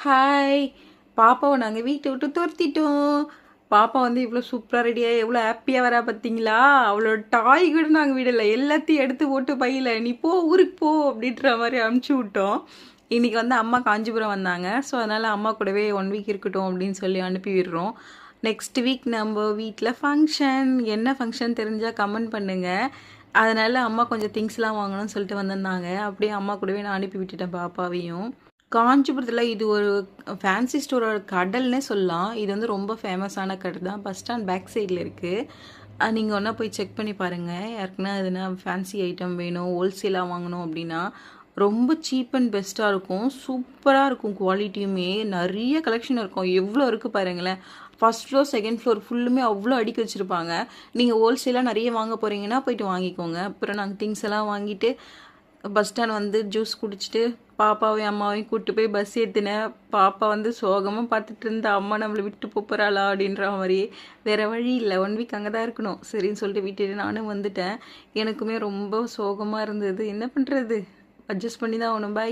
Hi! பாப்பாவ நாங்க வீட்ட விட்டு துரத்திட்டோம். பாப்பா வந்து இவ்ளோ சூப்பரா ரெடியாகி எவ்ளோ ஹேப்பியா வரா பார்த்தீங்களா? அவளோட டாய் கூட நாங்க விடல. எல்லாத்தையும் எடுத்து போட்டு பையில, "நீ போ ஊருக்கு போ" அப்படின்ற மாரி அனுப்பிச்சு விட்டோம். இன்னைக்கு வந்து அம்மா காஞ்சிபுரம் வந்தாங்க. ஸோ, அதனால அம்மா கூடவே 1 வீக் இருக்கட்டும் அப்படின்னு சொல்லி அனுப்பி விடுறோம். நெக்ஸ்ட் வீக் நம்ப வீட்ல ஃபங்ஷன். என்ன ஃபங்ஷன் தெரிஞ்சா கமெண்ட் பண்ணுங்க. அதனால அம்மா கொஞ்சம் திங்ஸ்லாம் வாங்கணும்னு சொல்லிட்டு வந்திருந்தாங்க. அப்படியே அம்மா கூடவே நான் அனுப்பி விட்டுட்டேன் பாப்பாவையும். காஞ்சிபுரத்துல இது ஒரு ஃபேன்சி ஸ்டோரோட கடல்னே சொல்லலாம். இது வந்து ரொம்ப ஃபேமஸான கடை தான். பஸ் ஸ்டாண்ட் பேக் சைடில் இருக்குது. நீங்கள் ஒன்றா போய் செக் பண்ணி பாருங்கள். யாருக்குன்னா எதுனா ஃபேன்சி ஐட்டம் வேணும், ஹோல்சேலாக வாங்கணும் அப்படின்னா ரொம்ப சீப் அண்ட் பெஸ்ட்டாக இருக்கும். சூப்பராக இருக்கும். குவாலிட்டியுமே நிறைய கலெக்ஷன் இருக்கும். எவ்வளோ இருக்குது பாருங்களேன். ஃபர்ஸ்ட் ஃப்ளோர் செகண்ட் ஃப்ளோர் ஃபுல்லுமே அவ்வளோ அடுக்கி வச்சுருப்பாங்க. நீங்கள் ஹோல்சேலாக நிறைய வாங்க போகிறீங்கன்னா போயிட்டு வாங்கிக்கோங்க. அப்புறம் நாங்கள் திங்ஸ் எல்லாம் வாங்கிட்டு பஸ் ஸ்டாண்ட் வந்து ஜூஸ் குடிச்சிட்டு பாப்பாவையும் அம்மாவையும் கூப்பிட்டு போய் பஸ் ஏற்றினேன். பாப்பா வந்து சோகமாக பார்த்துட்டு இருந்தா, அம்மா நம்மளை விட்டு போகிறாளா அப்படின்ற மாதிரி. வேறு வழி இல்லை, 1 வீக் அங்கே தான் இருக்கணும் சரின்னு சொல்லிட்டு விட்டுட்டு நானும் வந்துட்டேன். எனக்குமே ரொம்ப சோகமாக இருந்தது. என்ன பண்ணுறது, அட்ஜஸ்ட் பண்ணி தான் ஆகணும். பாய்.